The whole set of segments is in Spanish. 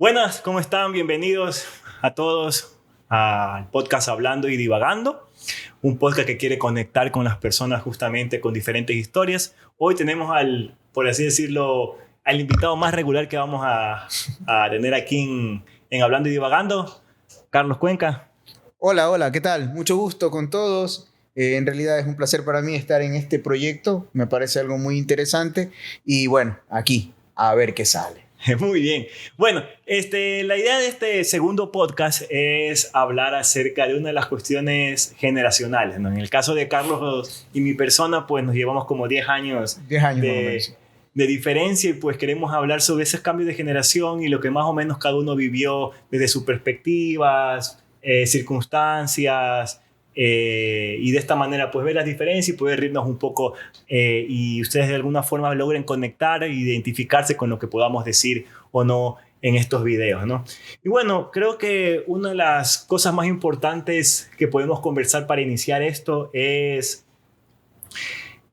Buenas, ¿cómo están? Bienvenidos a todos al podcast Hablando y Divagando, un podcast que quiere conectar con las personas justamente con diferentes historias. Hoy tenemos por así decirlo, al invitado más regular que vamos a tener aquí en Hablando y Divagando, Carlos Cuenca. Hola, hola, ¿qué tal? Mucho gusto con todos. En realidad es un placer para mí estar en este proyecto. Me parece algo muy interesante. Y bueno, aquí, a ver qué sale. Muy bien. Bueno, la idea de este segundo podcast es hablar acerca de una de las cuestiones generacionales, ¿no? En el caso de Carlos y mi persona, pues nos llevamos como 10 años 10 años más o de, menos. de diferencia y pues queremos hablar sobre esos cambios de generación y lo que más o menos cada uno vivió desde sus perspectivas, circunstancias, y de esta manera pues ver las diferencias y poder reírnos un poco, y ustedes de alguna forma logren conectar e identificarse con lo que podamos decir o no en estos videos, ¿no? Y bueno, creo que una de las cosas más importantes que podemos conversar para iniciar esto es: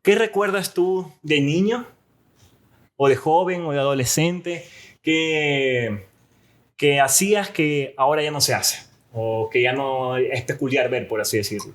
¿qué recuerdas tú de niño o de joven o de adolescente que hacías que ahora ya no se hace o que ya no es peculiar ver, por así decirlo?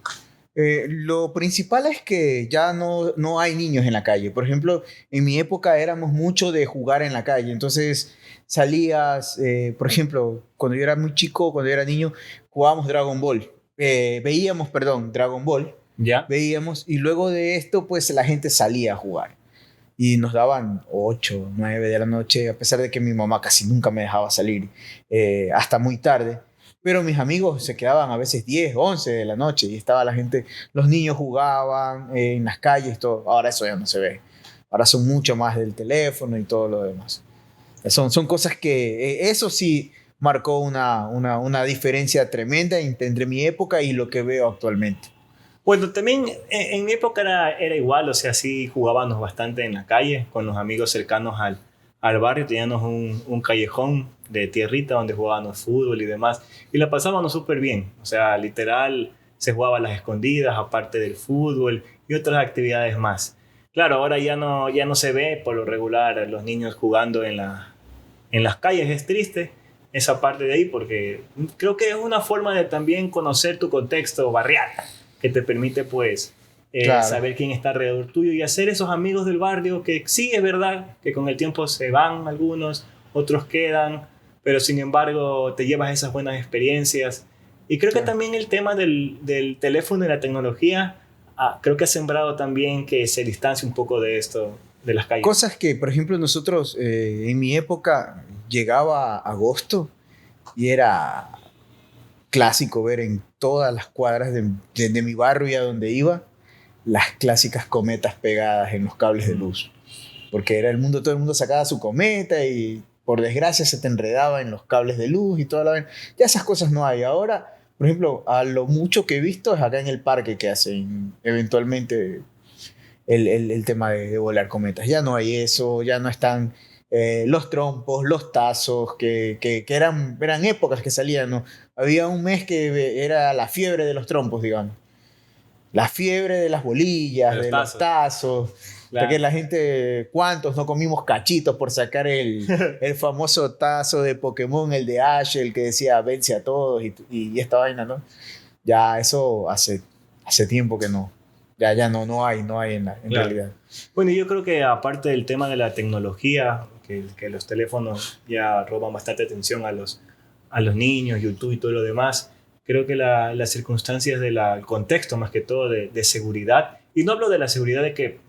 Lo principal es que ya no hay niños en la calle. Por ejemplo, en mi época éramos mucho de jugar en la calle. Entonces salías, por ejemplo, cuando yo era muy chico, cuando yo era niño, jugábamos Dragon Ball. Veíamos, perdón, Dragon Ball. ¿Ya? Veíamos y luego de esto, pues la gente salía a jugar. Y nos daban 8, 9 de la noche, a pesar de que mi mamá casi nunca me dejaba salir hasta muy tarde. Pero mis amigos se quedaban a veces 10, 11 de la noche y estaba la gente, los niños jugaban en las calles, todo. Ahora eso ya no se ve. Ahora son mucho más del teléfono y todo lo demás. Son cosas que, eso sí marcó una diferencia tremenda entre mi época y lo que veo actualmente. Bueno, también en mi época era igual, o sea, sí jugábamos bastante en la calle con los amigos cercanos al barrio. Teníamos un callejón de tierrita donde jugábamos fútbol y demás, y la pasábamos súper bien, o sea, literal, se jugaba a las escondidas, aparte del fútbol y otras actividades más. Claro, ahora ya no se ve por lo regular los niños jugando en las calles. Es triste esa parte de ahí porque creo que es una forma de también conocer tu contexto barrial que te permite pues Claro. saber quién está alrededor tuyo y hacer esos amigos del barrio que sí es verdad que con el tiempo se van algunos, otros quedan, pero sin embargo te llevas esas buenas experiencias. Y creo que Claro. también el tema del teléfono y la tecnología, creo que ha sembrado también que se distancie un poco de esto, de las calles. Cosas que, por ejemplo, nosotros en mi época llegaba agosto y era clásico ver en todas las cuadras de mi barrio y a donde iba las clásicas cometas pegadas en los cables de luz. Porque era el mundo, todo el mundo sacaba su cometa y por desgracia se te enredaba en los cables de luz y toda la vaina. Ya esas cosas no hay. Ahora, por ejemplo, a lo mucho que he visto es acá en el parque que hacen eventualmente el tema de volar cometas. Ya no hay eso, ya no están los trompos, los tazos, que eran épocas que salían, ¿no? Había un mes que era la fiebre de los trompos, digamos. La fiebre de las De bolillas, los de los tazos. tazos. Porque Claro. la gente, ¿cuántos no comimos cachitos por sacar el famoso tazo de Pokémon, el de Ash, el que decía vence a todos y esta vaina, ¿no? Ya eso hace tiempo que no. Ya no hay en Claro. realidad. Bueno, yo creo que aparte del tema de la tecnología, que los teléfonos ya roban bastante atención a los niños, YouTube y todo lo demás, creo que las circunstancias el contexto más que todo de seguridad, y no hablo de la seguridad de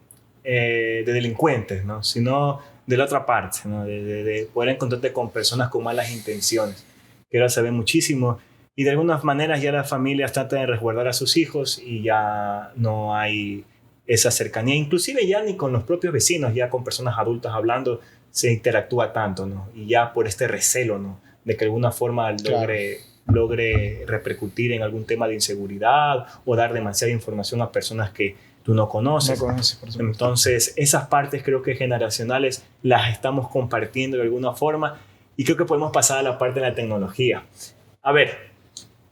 delincuentes, ¿no? Sino de la otra parte, ¿no? De poder encontrarte con personas con malas intenciones, que ahora se ve muchísimo. Y de algunas maneras ya las familias tratan de resguardar a sus hijos y ya no hay esa cercanía, inclusive ya ni con los propios vecinos, ya con personas adultas hablando, se interactúa tanto, ¿no? Y ya por este recelo, ¿no? De que de alguna forma Claro. logre repercutir en algún tema de inseguridad o dar demasiada información a personas que tú no No conoces. conoces, por supuesto. Entonces, esas partes creo que generacionales las estamos compartiendo de alguna forma, y creo que podemos pasar a la parte de la tecnología. A ver,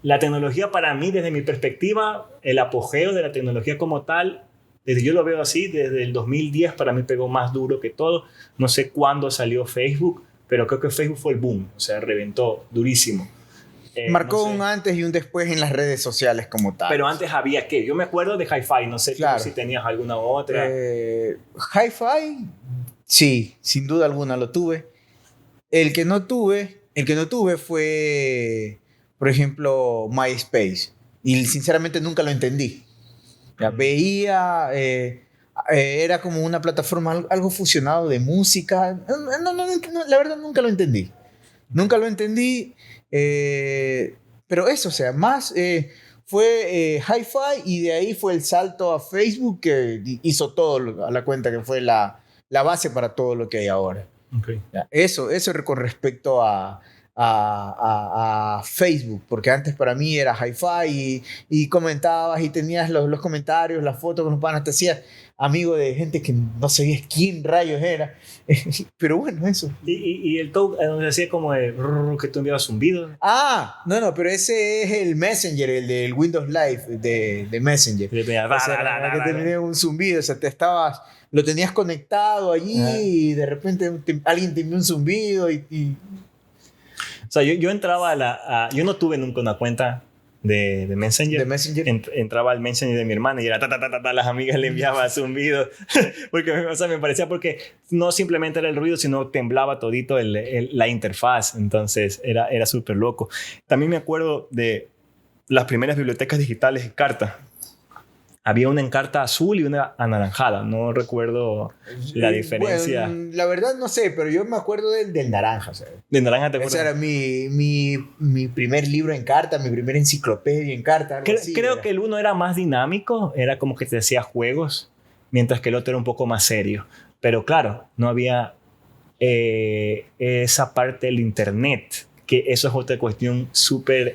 la tecnología para mí, desde mi perspectiva, el apogeo de la tecnología como tal, desde yo lo veo así, desde el 2010 para mí pegó más duro que todo. No sé cuándo salió Facebook, pero creo que Facebook fue el boom, o sea, reventó durísimo. Marcó No sé. un antes y un después en las redes sociales como tal. Pero antes había que, yo me acuerdo de Hi-Fi, no sé tú Claro. si tenías alguna otra. Hi-Fi, sí, sin duda alguna lo tuve. El que no tuve fue, por ejemplo, MySpace. Y sinceramente nunca lo entendí. Ya, veía, era como una plataforma, algo fusionado de música. La verdad nunca lo entendí. Nunca lo entendí. Pero eso, o sea, más fue Hi-Fi y de ahí fue el salto a Facebook que hizo todo a la cuenta, que fue la base para todo lo que hay ahora. Okay. Ya, eso con respecto a Facebook, porque antes para mí era Hi-Fi y comentabas y tenías los comentarios, las fotos con los panas, te hacías amigo de gente que no sabías quién rayos era. Pero bueno, eso. Y el talk donde hacía como de que tú enviabas zumbido. No, pero ese es el Messenger, el del Windows Live de Messenger. Que tenía, O sea, que tenía un zumbido, o sea, lo tenías conectado allí y de repente alguien te envió un zumbido O sea, yo entraba yo no tuve nunca una cuenta de Messenger. de Messenger. Entraba al Messenger de mi hermana y era las amigas le enviaba zumbido. Porque, o sea, me parecía porque no simplemente era el ruido, sino temblaba todito la interfaz. Entonces era súper loco. También me acuerdo de las primeras bibliotecas digitales en carta. Había una en carta azul y una anaranjada. No recuerdo la diferencia. Bueno, la verdad no sé, pero yo me acuerdo del naranja. ¿Sabes? De naranja te Ese acuerdas. era mi primer libro en carta, mi primera enciclopedia en carta. Creo que el uno era más dinámico, era como que te hacía juegos, mientras que el otro era un poco más serio. Pero claro, no había esa parte del internet, que eso es otra cuestión súper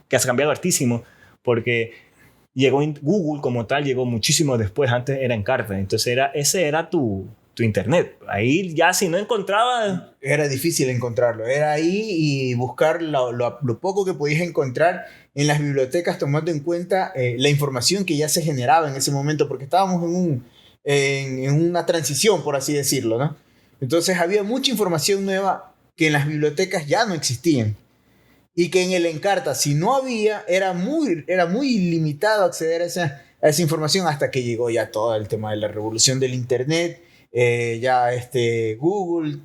que ha cambiado hartísimo, porque llegó Google como tal, llegó muchísimo después, antes era en carta, entonces ese era tu internet. Ahí ya si no encontrabas... Era difícil encontrarlo, era ahí y buscar lo poco que podías encontrar en las bibliotecas, tomando en cuenta la información que ya se generaba en ese momento, porque estábamos en una transición, por así decirlo, ¿no? Entonces había mucha información nueva que en las bibliotecas ya no existían. Y que en el Encarta, si no había, era muy limitado acceder a esa información hasta que llegó ya todo el tema de la revolución del Internet. Google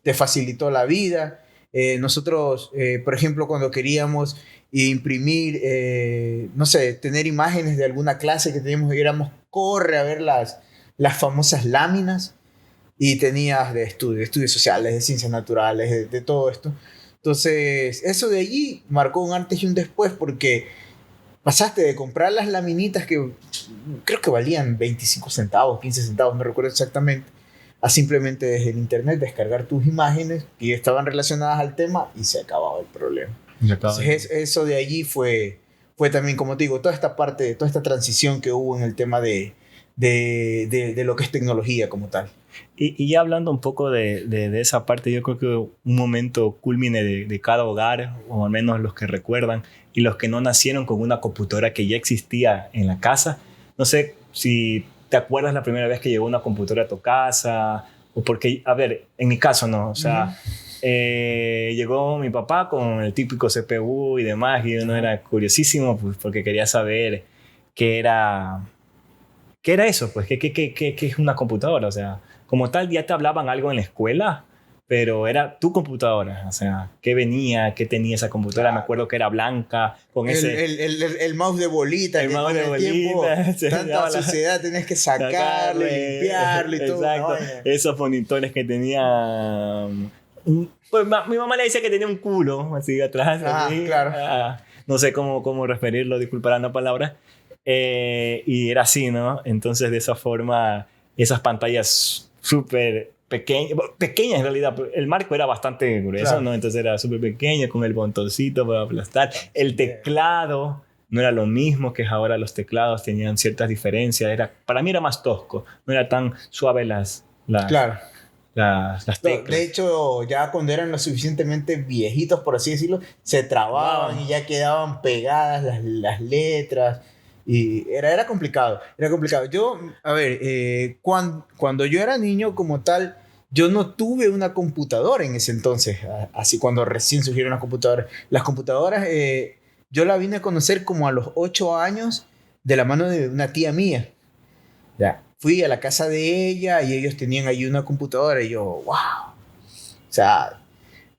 te facilitó la vida. Nosotros, por ejemplo, cuando queríamos imprimir, no sé, tener imágenes de alguna clase que teníamos, corre a ver las famosas láminas y tenías de estudios sociales, de ciencias naturales, de todo esto. Entonces, eso de allí marcó un antes y un después porque pasaste de comprar las laminitas que creo que valían 25 centavos, 15 centavos, no recuerdo exactamente, a simplemente desde el internet descargar tus imágenes que estaban relacionadas al tema y se acababa el problema. Entonces, eso de allí fue también, como te digo, toda esta parte, toda esta transición que hubo en el tema de lo que es tecnología como tal. Y ya hablando un poco de esa parte, yo creo que un momento culmine de cada hogar, o al menos los que recuerdan, y los que no nacieron con una computadora que ya existía en la casa. No sé si te acuerdas la primera vez que llegó una computadora a tu casa, o porque, a ver, en mi caso no, o sea, llegó mi papá con el típico CPU y demás, y uno era curiosísimo, pues, porque quería saber qué era eso, pues, qué es una computadora, o sea, como tal ya te hablaban algo en la escuela, pero era tu computadora, o sea, qué venía, qué tenía esa computadora. Me acuerdo que era blanca, con el mouse de bolita, el que mouse con de el bolita, tiempo, tanta suciedad, tenías que sacarlo, limpiarlo y todo. Exacto, esos monitores que tenían... Pues mi mamá le decía que tenía un culo así atrás. Así. Claro. No sé cómo referirlo, disculparán la palabra. Y era así, ¿no? Entonces, de esa forma, esas pantallas súper pequeñas en realidad. El marco era bastante grueso, claro, ¿no? Entonces era súper pequeño, con el botoncito para aplastar. El teclado no era lo mismo que ahora. Los teclados tenían ciertas diferencias. Para mí era más tosco. No era tan suave claro. Las teclas. De hecho, ya cuando eran lo suficientemente viejitos, por así decirlo, se trababan y ya quedaban pegadas las letras. Y era complicado, era complicado. Yo, a ver, cuando yo era niño como tal, yo no tuve una computadora en ese entonces, así cuando recién surgieron las computadoras. Las computadoras, yo la vine a conocer como a los 8 años de la mano de una tía mía. Ya, fui a la casa de ella y ellos tenían ahí una computadora y yo, wow. O sea,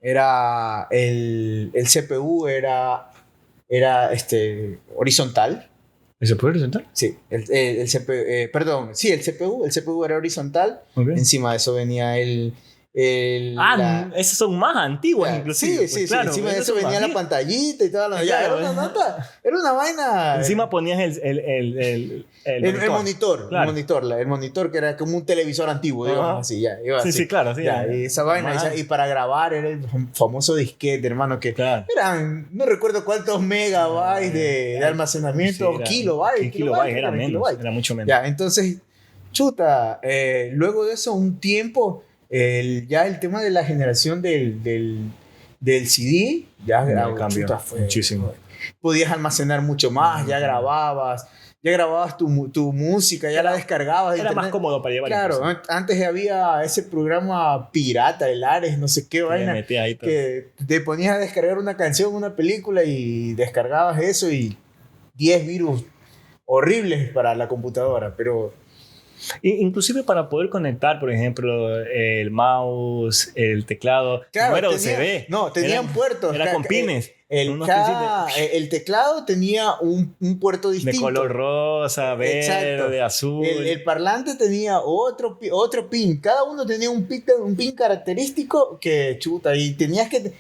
era el CPU era horizontal. ¿Y se puede presentar? Sí, el CPU, perdón, sí, el CPU era horizontal. Okay. Encima de eso venía esas son más antiguas, ya, inclusive. sí, pues, claro, encima de eso venía la pantallita y toda la... Claro, era una vaina... Encima ponías el monitor, claro. el monitor que era como un televisor antiguo, digamos así, ya. Iba sí, así. sí, claro. Sí, ya, y esa vaina, y para grabar era el famoso disquete, hermano, que eran, no recuerdo cuántos megabytes de almacenamiento, sí, kilobytes. Kilobytes, era menos, era mucho menos. Ya, entonces, chuta, luego de eso, un tiempo, ya el tema de la generación del CD, ya cambió muchísimo. Podías almacenar mucho más, ya grababas tu música, ya la descargabas. Era más cómodo para llevar. Claro, antes había ese programa pirata, el Ares, no sé qué vaina, que te ponías a descargar una canción, una película y descargabas eso y 10 virus horribles para la computadora, pero... Inclusive para poder conectar, por ejemplo, el mouse, el teclado, claro, no era USB. No, tenían puertos. Era con pines. El teclado tenía un puerto distinto. De color rosa, verde, azul. El parlante tenía otro pin. Cada uno tenía un pin característico que chuta. Y tenías que...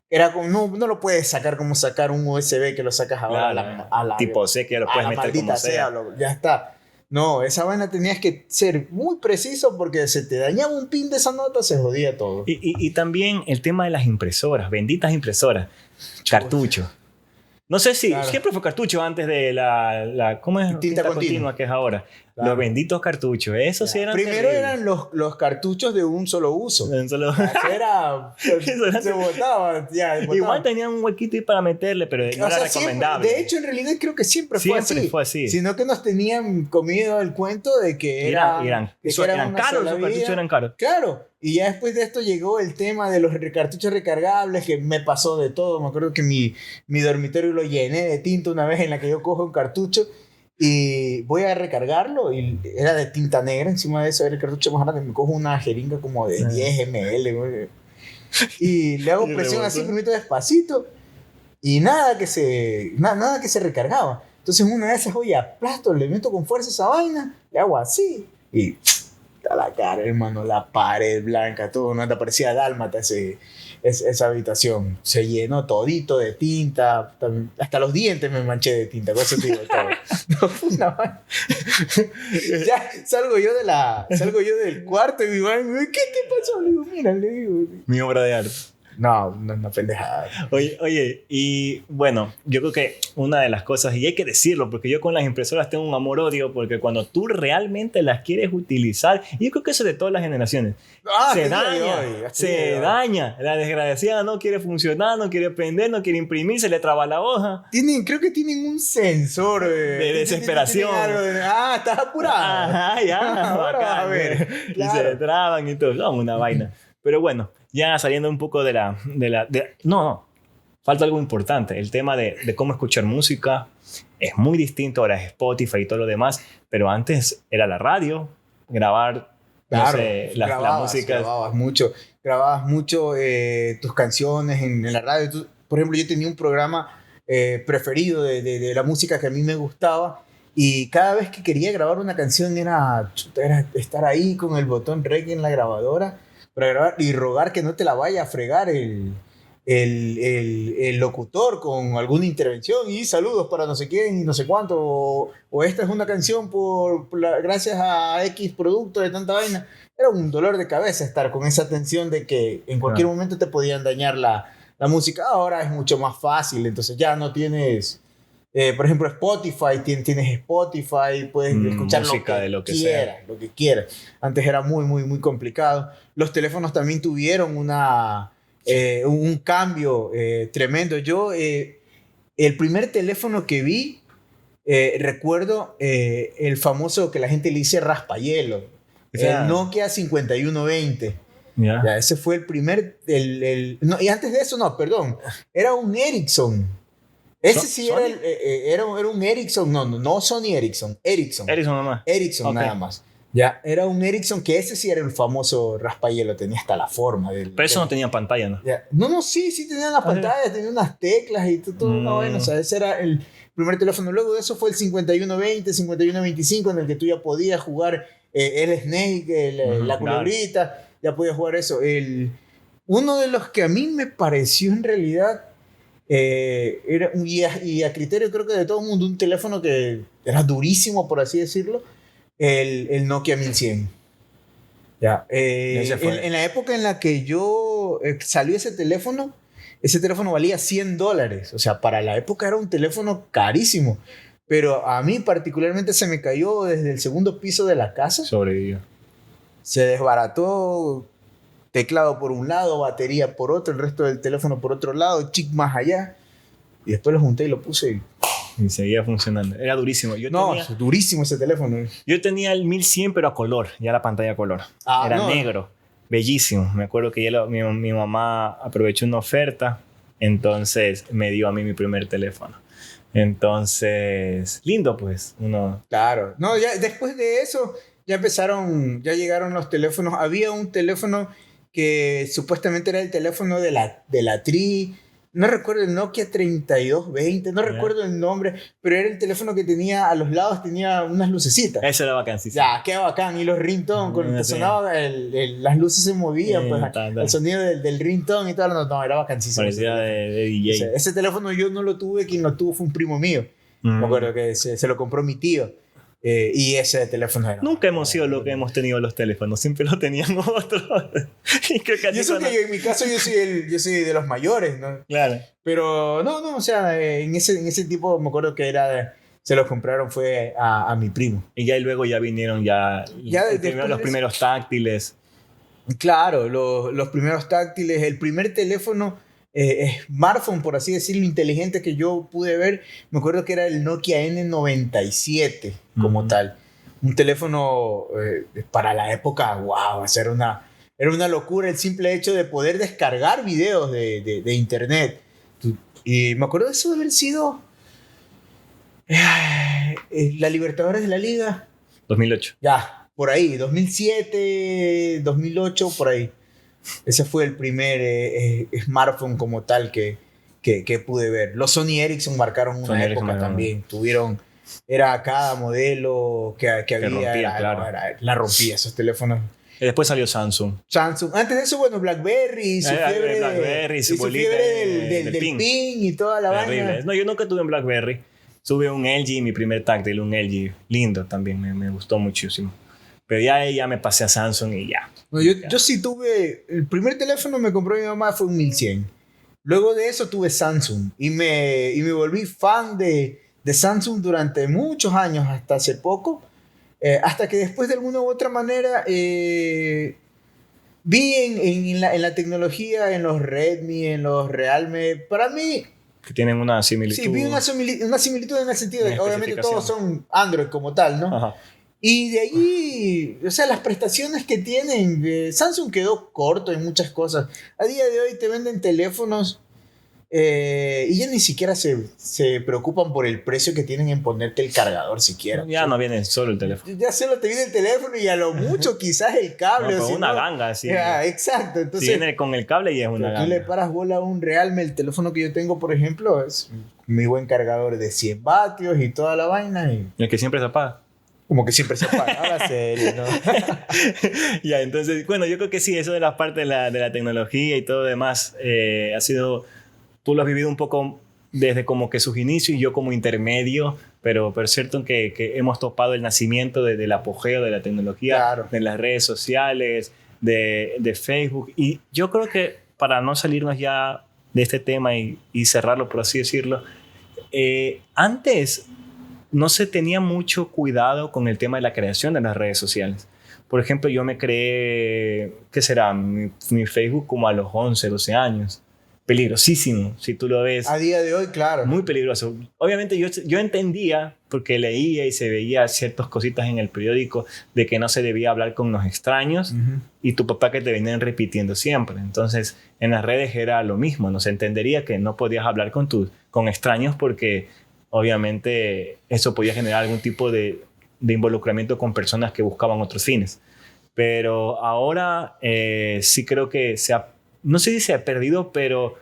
Era como, no lo puedes sacar como sacar un USB que lo sacas ahora a la tipo C, que lo puedes meter como sea. Ya está. No, esa vaina tenías que ser muy preciso porque se te dañaba un pin de esa nota, se jodía todo. Y también el tema de las impresoras, benditas impresoras, cartucho. No sé si siempre fue cartucho antes de la ¿cómo es? Tinta continua que es ahora. Claro. Los benditos cartuchos, esos sí eran primero terribles. Eran los cartuchos de un solo uso. Se botaban. Igual tenían un huequito ahí para meterle, pero no era recomendable. De hecho, en realidad creo que siempre fue así. Sino que nos tenían comido el cuento de que eran caros, los cartuchos eran caros. Claro. Y ya después de esto llegó el tema de los cartuchos recargables, que me pasó de todo. Me acuerdo que mi dormitorio lo llené de tinta una vez en la que yo cojo un cartucho y voy a recargarlo y era de tinta negra. Encima de eso era el cartucho más grande. Me cojo una jeringa como de 10 ml y le hago presión así, primero despacito y nada que se recargaba. Entonces una de esas, oye, aplasto, le meto con fuerza esa vaina, le hago así y a la cara, hermano, la pared blanca, todo, no te parecía dálmata esa habitación. Se llenó todito de tinta, hasta los dientes me manché de tinta, con eso te digo todo. No, fue una vaina. Ya salgo yo del cuarto y mi madre me dice, ¿qué te pasó? Le digo, mira, mi obra de arte. No, una pendejada. Oye, y bueno, yo creo que una de las cosas, y hay que decirlo, porque yo con las impresoras tengo un amor-odio, porque cuando tú realmente las quieres utilizar, y yo creo que eso es de todas las generaciones, se daña. La desgraciada no quiere funcionar, no quiere prender, no quiere imprimir, se le traba la hoja. Creo que tienen un sensor de desesperación. Estás apurado. Ajá, ya. Ahora a ver. Claro. Y se le traban y todo. No, una vaina. Pero bueno, ya saliendo un poco no, falta algo importante. El tema de cómo escuchar música es muy distinto. Ahora es Spotify y todo lo demás. Pero antes era la radio, grabar, claro, no sé, la música. Grababas mucho tus canciones en la radio. Por ejemplo, yo tenía un programa preferido de la música que a mí me gustaba. Y cada vez que quería grabar una canción era estar ahí con el botón rec en la grabadora para grabar y rogar que no te la vaya a fregar el locutor con alguna intervención y saludos para no sé quién y no sé cuánto, o esta es una canción gracias a X producto de tanta vaina. Era un dolor de cabeza estar con esa tensión de que en cualquier momento te podían dañar la música. Ahora es mucho más fácil, entonces ya no tienes... por ejemplo, Spotify, tienes Spotify, puedes escuchar lo que quieras. Antes era muy, muy, muy complicado. Los teléfonos también tuvieron un cambio tremendo. Yo, el primer teléfono que vi, recuerdo el famoso que la gente le dice raspahielo, el Nokia 5120. Ya. Ya, ese fue el primer, no, y antes de eso, no, perdón, era un Ericsson. Ese sí era, ¿Sony? era un Ericsson, no Sony Ericsson, Ericsson. Ericsson nomás. Ericsson Ok. nada más. Ya, era un Ericsson que ese sí era el famoso raspahielo, tenía hasta la forma Pero eso no tenía pantalla, ¿no? ya. No, sí tenía unas Ah, sí. pantallas, tenía unas teclas y todo, Mm. bueno, o sea, ese era el primer teléfono. Luego de eso fue el 5120, 5125, en el que tú ya podías jugar el Snake, Ujú, la claro. culebrita, ya podías jugar eso. Uno de los que a mí me pareció en realidad, y a criterio creo que de todo el mundo, un teléfono que era durísimo, por así decirlo, el Nokia 1100. Ya, Ese fue. en la época en la que yo salió ese teléfono valía $100. O sea, para la época era un teléfono carísimo. Pero a mí particularmente se me cayó desde el segundo piso de la casa. Sobrevivió. Se desbarató, teclado por un lado, batería por otro, el resto del teléfono por otro lado, chip más allá. Y después lo junté y lo puse. Y seguía funcionando. Era durísimo. No, es durísimo ese teléfono. Yo tenía el 1100, pero a color. Ya la pantalla a color. Ah, Era no. negro. Bellísimo. Me acuerdo que mi mamá aprovechó una oferta. Entonces me dio a mí mi primer teléfono. Entonces, lindo pues. Uno... Claro. No, ya después de eso ya llegaron los teléfonos. Había un teléfono que supuestamente era el teléfono de la Tri. No recuerdo el Nokia 3220, no Ya. recuerdo el nombre, pero era el teléfono que tenía a los lados, tenía unas lucecitas. Eso era vacancísimo. Ya, qué bacán. Y los ringtone, con el que Sí. sonaba, las luces se movían, pues, Ta. el sonido del ringtone y todo. No, era vacancísimo. Parecía de DJ. Ese teléfono yo no lo tuve, quien lo tuvo fue un primo mío. Me acuerdo que se lo compró mi tío. Y ese teléfono era... Nunca hemos sido lo que hemos tenido los teléfonos. Siempre lo tenían otros. Y creo que a Y ti eso cuando- que en mi caso yo soy de los mayores, ¿no? Claro. Pero no, o sea, en ese tipo me acuerdo que se lo compraron fue a mi primo. Y ya y luego ya vinieron ya, Después los de eso- primeros táctiles. Claro, los primeros táctiles, el primer teléfono smartphone, por así decirlo, inteligente que yo pude ver, me acuerdo que era el Nokia N97 como Ujú. tal. Un teléfono para la época, wow, era una locura el simple hecho de poder descargar videos de internet. Y me acuerdo de eso de haber sido la Libertadores de la Liga. 2008. Ya, por ahí, 2007, 2008, por ahí. Ese fue el primer smartphone como tal que pude ver. Los Sony Ericsson marcaron una Sony Ericsson época marcaron. también. Era cada modelo que había. rompía, claro. La rompía, esos teléfonos. Y después salió Samsung. Samsung. Antes de eso, bueno, BlackBerry, su fiebre, BlackBerry, su y su bolita fiebre del del pin. pin y toda la Terrible. vaina. No, yo nunca tuve un BlackBerry. Tuve un LG, mi primer táctil, un LG. Lindo también, me gustó muchísimo. Pero ya me pasé a Samsung y ya. No, yo sí tuve, el primer teléfono que me compró mi mamá fue un 1100. Luego de eso tuve Samsung y me volví fan de Samsung durante muchos años, hasta hace poco, hasta que después de alguna u otra manera vi en la tecnología, en los Redmi, en los Realme, para mí, Que tienen una similitud. sí, vi una similitud en el sentido de que Una obviamente todos especificación. son Android como tal, ¿no? Ajá. Y de allí, o sea, las prestaciones que tienen, Samsung quedó corto en muchas cosas. A día de hoy te venden teléfonos y ya ni siquiera se preocupan por el precio que tienen en ponerte el cargador siquiera. Ya no viene solo el teléfono. Ya solo te viene el teléfono y a lo mucho quizás el No, cable. pero o si una no- ganga, sí. Ya, exacto. Si Entonces, viene con el cable y es una tú le ganga. paras bola a un Realme, el teléfono que yo tengo, por ejemplo, es mi buen cargador de 100 vatios y toda la vaina. Y El que siempre se apaga. como que siempre se apaga. Ahora serio, ¿no? Ya, entonces, bueno, yo creo que sí, eso de la parte de la tecnología y todo lo demás ha sido, tú lo has vivido un poco desde como que sus inicios y yo como intermedio, pero es cierto que hemos topado el nacimiento del apogeo de la tecnología, Claro. de las redes sociales, de Facebook, y yo creo que para no salirnos ya de este tema y cerrarlo, por así decirlo, antes no se tenía mucho cuidado con el tema de la creación de las redes sociales. Por ejemplo, yo me creé, ¿qué será? Mi Facebook como a los 11, 12 años. peligrosísimo, si tú lo ves. A día de hoy, claro. Muy peligroso. Obviamente yo entendía, porque leía y se veía ciertas cositas en el periódico de que no se debía hablar con los extraños y tu papá que te venían repitiendo siempre. Entonces, en las redes era lo mismo. No se entendería que no podías hablar con extraños porque obviamente eso podía generar algún tipo de involucramiento con personas que buscaban otros fines. Pero ahora sí creo que no sé si se ha perdido, pero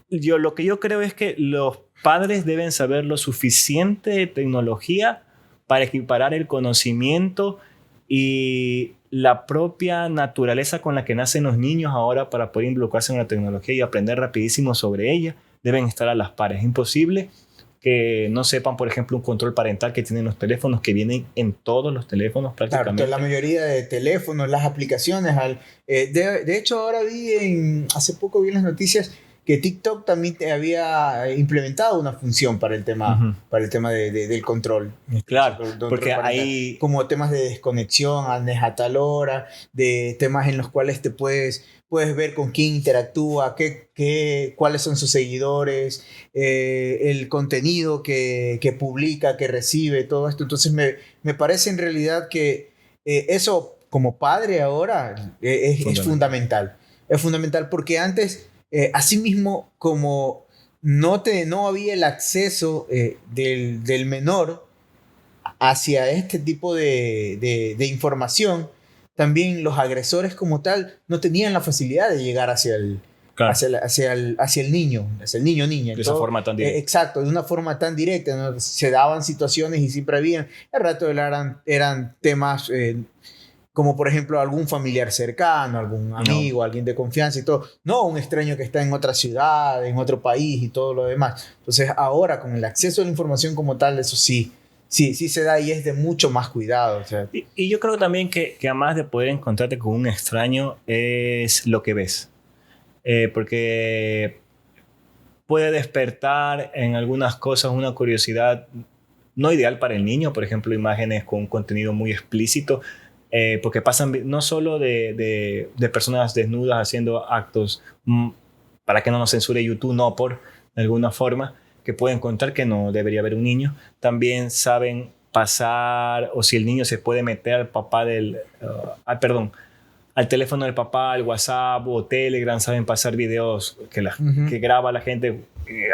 lo que yo creo es que los padres deben saber lo suficiente de tecnología para equiparar el conocimiento y la propia naturaleza con la que nacen los niños ahora para poder involucrarse en la tecnología y aprender rapidísimo sobre ella. Deben estar a las pares. Es imposible que no sepan, por ejemplo, un control parental que tienen los teléfonos, que vienen en todos los teléfonos prácticamente. Claro, la mayoría de teléfonos, las aplicaciones. De hecho, ahora hace poco vi en las noticias que TikTok también había implementado una función para el tema, del control. Claro, porque hay... Como temas de desconexión a tal hora, de temas en los cuales te puedes ver con quién interactúa, cuáles son sus seguidores, el contenido que publica, que recibe, todo esto. Entonces me parece en realidad que eso como padre ahora es fundamental. Es fundamental porque antes... asimismo, como no había el acceso del menor hacia este tipo de información, también los agresores como tal no tenían la facilidad de llegar hacia el niño, niña. De esa forma tan directa. Exacto, de una forma tan directa, ¿no? Se daban situaciones y siempre habían, al rato eran temas... como por ejemplo algún familiar cercano, algún amigo, alguien de confianza y todo. No un extraño que está en otra ciudad, en otro país y todo lo demás. Entonces ahora con el acceso a la información como tal, eso sí se da y es de mucho más cuidado. O sea. Y yo creo también que además de poder encontrarte con un extraño es lo que ves. Porque puede despertar en algunas cosas una curiosidad no ideal para el niño, por ejemplo, imágenes con un contenido muy explícito, porque pasan no solo de personas desnudas haciendo actos para que no nos censure YouTube, no por de alguna forma, que pueden contar que no debería haber un niño. También saben pasar, o si el niño se puede meter al papá al teléfono del papá, al WhatsApp o Telegram, saben pasar videos que graba la gente,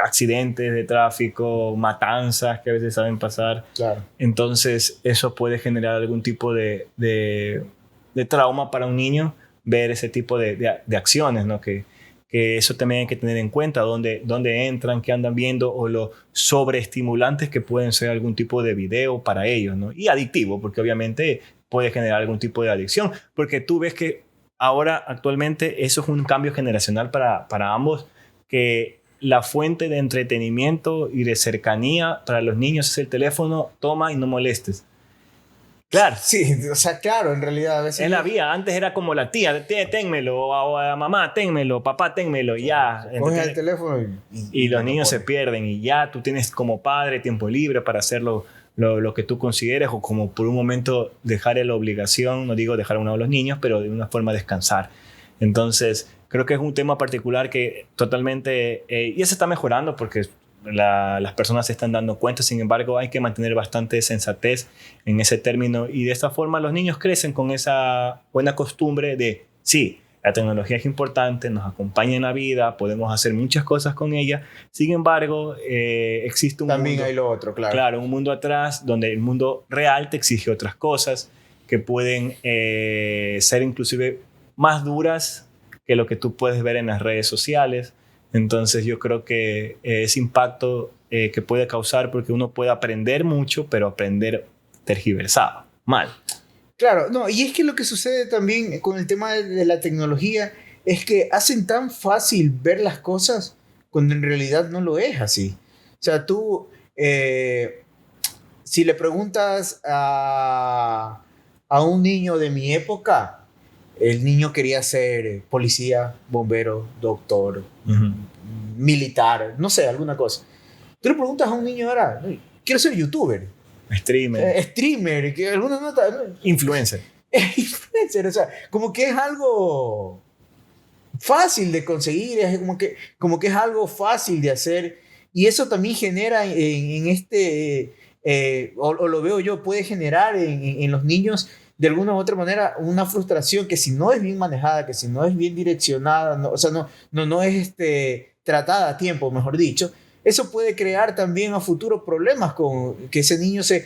accidentes de tráfico, matanzas que a veces saben pasar. Claro. Entonces eso puede generar algún tipo de trauma para un niño, ver ese tipo de acciones, ¿no? Que eso también hay que tener en cuenta, dónde entran, qué andan viendo, o los sobreestimulantes que pueden ser algún tipo de video para ellos, ¿no? Y adictivo, porque obviamente puede generar algún tipo de adicción, porque tú ves que ahora actualmente eso es un cambio generacional para ambos, que la fuente de entretenimiento y de cercanía para los niños es el teléfono, toma y no molestes. Claro. Sí, o sea, claro, en realidad a veces... En la vía, antes era como la tía, ténmelo, o a mamá, ténmelo, papá, ténmelo, y ya. Coges el teléfono y los niños se pierden, y ya tú tienes como padre tiempo libre para hacerlo lo que tú consideres, o como por un momento dejar la obligación, no digo dejar a uno de los niños, pero de una forma descansar. Entonces, creo que es un tema particular que totalmente... y eso está mejorando porque las personas se están dando cuenta. Sin embargo, hay que mantener bastante sensatez en ese término, y de esta forma los niños crecen con esa buena costumbre de, sí, la tecnología es importante, nos acompaña en la vida, podemos hacer muchas cosas con ella. Sin embargo, existe un también mundo, hay lo otro, claro. Claro, un mundo atrás donde el mundo real te exige otras cosas que pueden ser inclusive más duras que lo que tú puedes ver en las redes sociales. Entonces yo creo que ese impacto que puede causar, porque uno puede aprender mucho, pero aprender tergiversado, mal. Claro, no, y es que lo que sucede también con el tema de la tecnología es que hacen tan fácil ver las cosas cuando en realidad no lo es así. O sea, tú, si le preguntas a un niño de mi época, el niño quería ser policía, bombero, doctor, militar, no sé, alguna cosa. Tú le preguntas a un niño ahora, quiero ser youtuber. Streamer, que alguna nota... Influencer. Influencer, o sea, como que es algo fácil de conseguir, es como que es algo fácil de hacer. Y eso también genera en este, o lo veo yo, puede generar en los niños de alguna u otra manera una frustración que si no es bien manejada, que si no es bien direccionada, no, o sea, no es tratada a tiempo, mejor dicho, eso puede crear también a futuro problemas con que ese niño se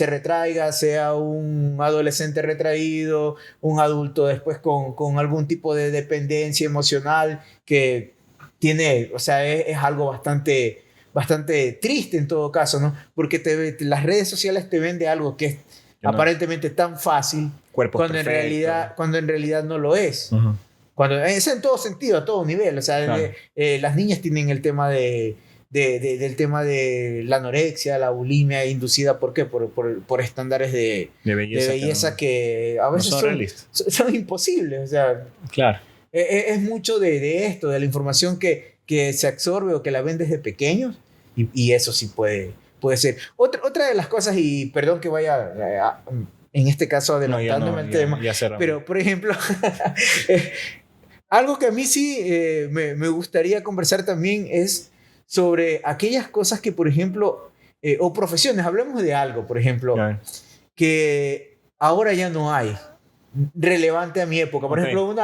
retraiga, sea un adolescente retraído, un adulto después con algún tipo de dependencia emocional que tiene, o sea, es algo bastante triste en todo caso, ¿no? Porque las redes sociales te venden algo que es Que no- aparentemente tan fácil Cuerpos perfectos. cuando en realidad no lo es. Ujú. Cuando, es en todo sentido, a todo nivel. O sea, Claro. las niñas tienen el tema del tema de la anorexia, la bulimia inducida, ¿por qué? Por estándares De belleza. belleza que a no veces son realistas. son imposibles. O sea, Claro. es mucho de esto, de la información que se absorbe o que la ven desde pequeños, y eso sí puede ser. Otra de las cosas, y perdón que vaya en este caso No, ya adelantándome no, al tema, ya cerramos. pero por ejemplo, algo que a mí sí me gustaría conversar también es sobre aquellas cosas que, por ejemplo, o profesiones, hablemos de algo, por ejemplo, Ya. que ahora ya no hay, relevante a mi época. Por Ok. ejemplo,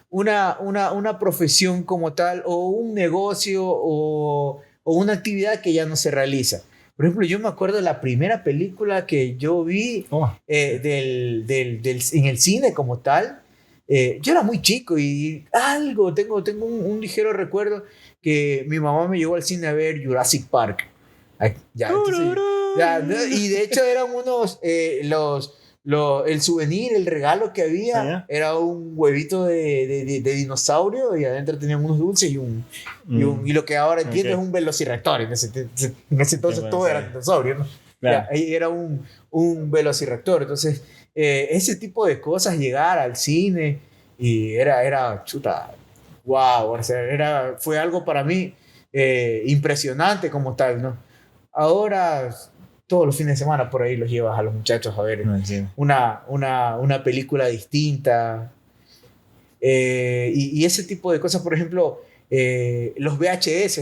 una profesión como tal, o un negocio, o una actividad que ya no se realiza. Por ejemplo, yo me acuerdo de la primera película que yo vi Oh, en el cine como tal. Yo era muy chico y tengo un ligero recuerdo que mi mamá me llevó al cine a ver Jurassic Park. Ay, ya, entonces, ya, ¿no? Y de hecho eran el souvenir, el regalo que había, Ah, ya. era un huevito de dinosaurio y adentro tenían unos dulces y lo que ahora entiendo Ok. es un velociraptor. En ese entonces bueno, todo sí. era dinosaurio, ¿no? Claro. Ya, ahí era un velociraptor. Entonces, ese tipo de cosas, llegar al cine y era chuta, wow, o sea, fue algo para mí impresionante como tal, ¿no? Ahora, todos los fines de semana por ahí los llevas a los muchachos a ver No, sí. una película distinta. Y ese tipo de cosas, por ejemplo, los VHS,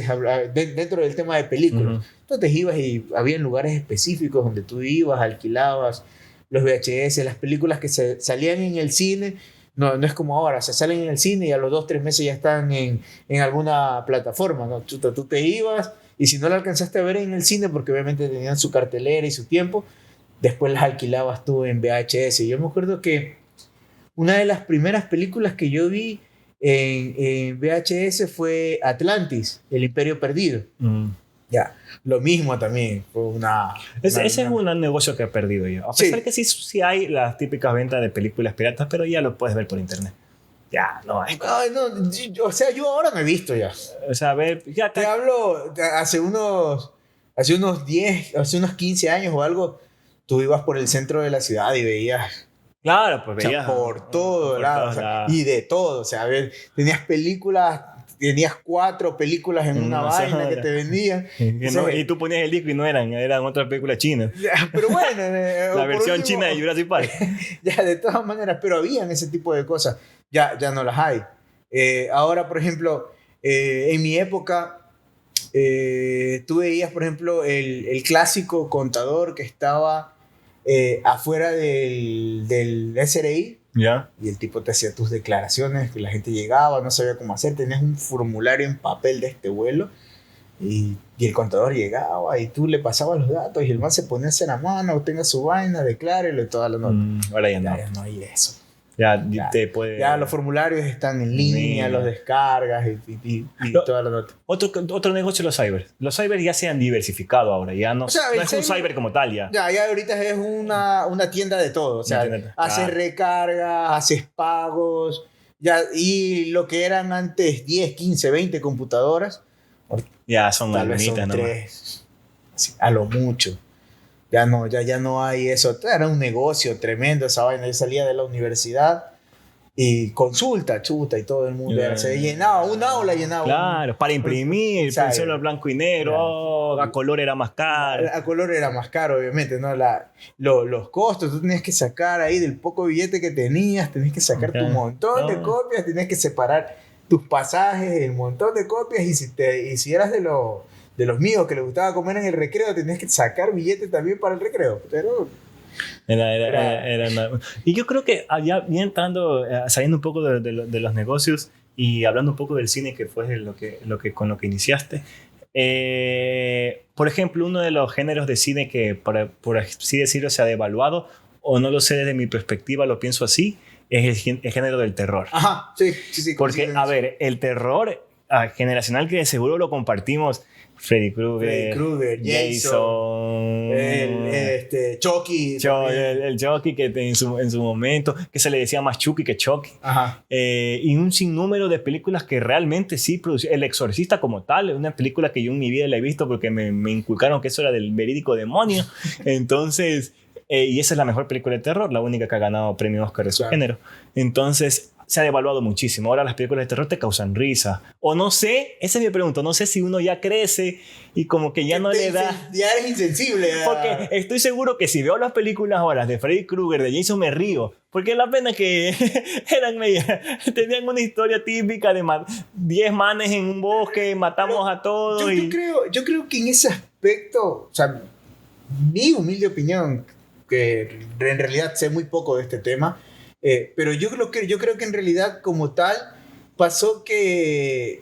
dentro del tema de películas. Ujú. Entonces ibas y había lugares específicos donde tú ibas, alquilabas los VHS, las películas que salían en el cine. No es como ahora, se salen en el cine y a los 2 o 3 meses ya están en alguna plataforma, ¿no? Tú te ibas y si no la alcanzaste a ver en el cine, porque obviamente tenían su cartelera y su tiempo, después las alquilabas tú en VHS. Yo me acuerdo que una de las primeras películas que yo vi en VHS fue Atlantis, El Imperio Perdido. Mm. Ya, lo mismo también, fue Ese es un negocio que he perdido yo. A pesar Sí. que sí hay las típicas ventas de películas piratas, pero ya lo puedes ver por internet. Ya, no hay. Ay, no, o sea, yo ahora me he visto ya. O sea, a ver, ya Te hablo hace unos 15 años o algo, tú ibas por el centro de la ciudad y veías, Claro, pues o sea, veías. por todo por lado, todos o sea, lados. y de todo, o sea, a ver, tenías 4 películas en una Una vaina sola. que te vendían. Que no- Entonces, y tú ponías el disco y no eran otras películas chinas. pero bueno, La por versión último, china de Jurassic Park. ya de todas maneras, pero habían ese tipo de cosas, ya no las hay. Ahora, por ejemplo, en mi época, tú veías, por ejemplo, el clásico contador que estaba afuera del SRI. Ya. Y el tipo te hacía tus declaraciones, que la gente llegaba, no sabía cómo hacer, tenías un formulario en papel de este vuelo y el contador llegaba y tú le pasabas los datos y el man se ponía a hacer a mano, tenga su vaina, declárelo y toda la nota. Ahora ya no. Ya no hay eso. Ya, Ya. te puede. Ya los formularios están en línea, los descargas y toda la nota. Otro negocio, los cyber. Los cyber ya se han diversificado ahora. Ya no, O sea, no el es un cyber- cyber como tal ya. Ya ahorita es una tienda de todo. O sea, Una tienda, haces claro. recargas, haces pagos. Ya, y lo que eran antes 10, 15, 20 computadoras, Ya son tal vez algunitas son nomás. 3, a lo mucho. Ya no hay eso. Era un negocio tremendo esa vaina. Yo salía de la universidad y consulta, chuta, y todo el mundo se llenaba. Un aula llenaba. Claro, para imprimir, Cyber. solo blanco y negro, Claro. a color era más caro. A color era más caro, obviamente, ¿no? Los costos, tú tenías que sacar ahí del poco billete que tenías que sacar tu Claro. montón de No. copias, tenías que separar tus pasajes, el montón de copias, y si eras de los míos que les gustaba comer en el recreo, tenías que sacar billetes también para el recreo. Pero y yo creo que ya entrando, saliendo un poco de los negocios y hablando un poco del cine, que fue con lo que iniciaste. Por ejemplo, uno de los géneros de cine que, por así decirlo, se ha devaluado, o no lo sé desde mi perspectiva, lo pienso así, es el género del terror. Ajá, sí. Porque, a ver, el terror generacional que seguro lo compartimos, Freddy Krueger, Jason, Chucky. El Chucky que en su momento, que se le decía más Chucky que Chucky. Ajá. Y un sinnúmero de películas que realmente sí producían. El Exorcista como tal, es una película que yo en mi vida la he visto porque me inculcaron que eso era del verídico demonio. Entonces, y esa es la mejor película de terror, la única que ha ganado premio Oscar de su género. Entonces, se ha devaluado muchísimo. Ahora las películas de terror te causan risa. O no sé, esa es mi pregunta, no sé si uno ya crece y como que ya no le da... Ya eres insensible. Porque estoy seguro que si veo las películas ahora de Freddy Krueger, de Jason, me río. Porque la pena que tenían una historia típica de 10 manes en un bosque, matamos a todos. Yo creo que en ese aspecto, o sea, mi humilde opinión, que en realidad sé muy poco de este tema, pero yo creo que en realidad como tal pasó que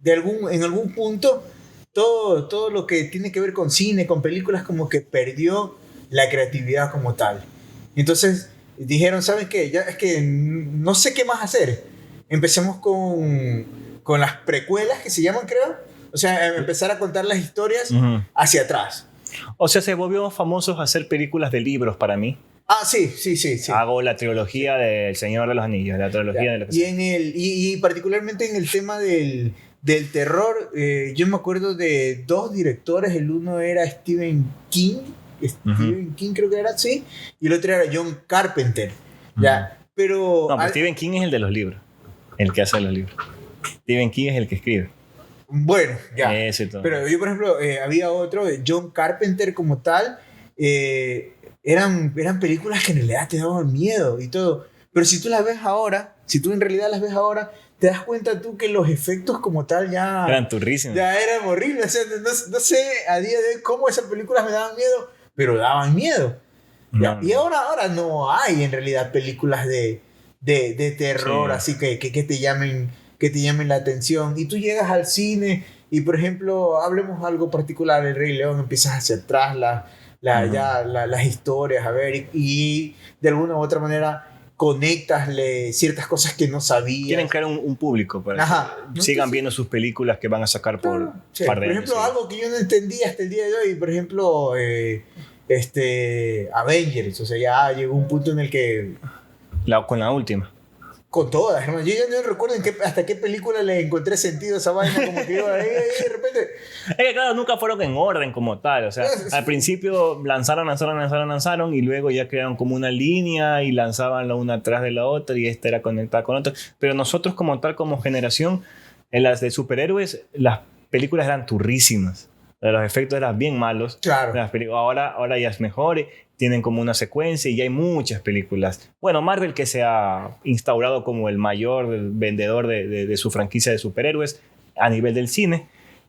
en algún punto todo lo que tiene que ver con cine, con películas, como que perdió la creatividad como tal. Entonces dijeron, ¿saben qué? Ya es que no sé qué más hacer. Empecemos con las precuelas, que se llaman, creo. O sea, empezar a contar las historias hacia atrás. O sea, se volvió famosos hacer películas de libros para mí. Ah, sí. Hago la trilogía del Señor de los Anillos, la trilogía de lo que sea. Y particularmente en el tema del terror, yo me acuerdo de dos directores. El uno era Stephen King creo que era, sí, y el otro era John Carpenter. Ya, pero... No, Stephen King es el de los libros, el que hace los libros. Stephen King es el que escribe. Bueno, ya. Pero yo, por ejemplo, había otro, John Carpenter como tal, eran películas que en realidad te daban miedo y todo. Pero si tú en realidad las ves ahora, te das cuenta tú que los efectos como tal ya... Eran turrísimos. Ya eran horribles. O sea, no sé a día de hoy cómo esas películas me daban miedo, pero daban miedo. No. Y ahora no hay en realidad películas de terror, así que te llamen la atención. Y tú llegas al cine y, por ejemplo, hablemos algo particular, El Rey León, empiezas hacia atrás las historias, a ver, y de alguna u otra manera conectasle ciertas cosas que no sabías. Quieren crear un público para que sigan viendo sus películas que van a sacar por par de Por ejemplo, algo que yo no entendí hasta el día de hoy, por ejemplo, Avengers, o sea, ya llegó un punto en el que... Con la última. Con todas, hermano. Yo ya no recuerdo hasta qué película le encontré sentido a esa vaina, como que iba ahí de repente... Es que claro, nunca fueron en orden como tal, o sea, al principio lanzaron y luego ya crearon como una línea y lanzaban la una atrás de la otra y esta era conectada con otra, pero nosotros como tal, como generación, en las de superhéroes, las películas eran turrísimas, los efectos eran bien malos. Claro. Ahora ya es mejor, tienen como una secuencia y ya hay muchas películas. Bueno, Marvel, que se ha instaurado como el mayor vendedor de su franquicia de superhéroes a nivel del cine.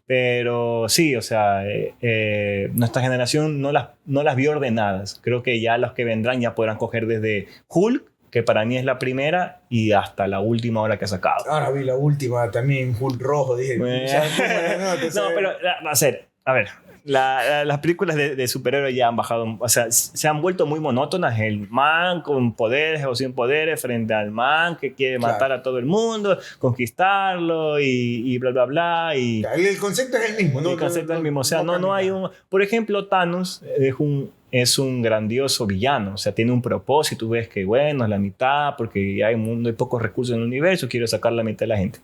Pero sí, o sea, nuestra generación no las vio ordenadas. Creo que ya los que vendrán ya podrán coger desde Hulk, que para mí es la primera, y hasta la última hora que ha sacado. Ahora vi la última también, Hulk rojo, dije. No, pero a ver, las películas de superhéroes ya han bajado, o sea, se han vuelto muy monótonas. El man con poderes o sin poderes frente al man que quiere matar a todo el mundo, conquistarlo y bla, bla, bla. Y el concepto es el mismo, ¿no? El concepto es el mismo. O sea, no hay un... Por ejemplo, Thanos es un grandioso villano. O sea, tiene un propósito. Tú ves que, bueno, es la mitad porque hay pocos recursos en el universo. Quiero sacar la mitad de la gente.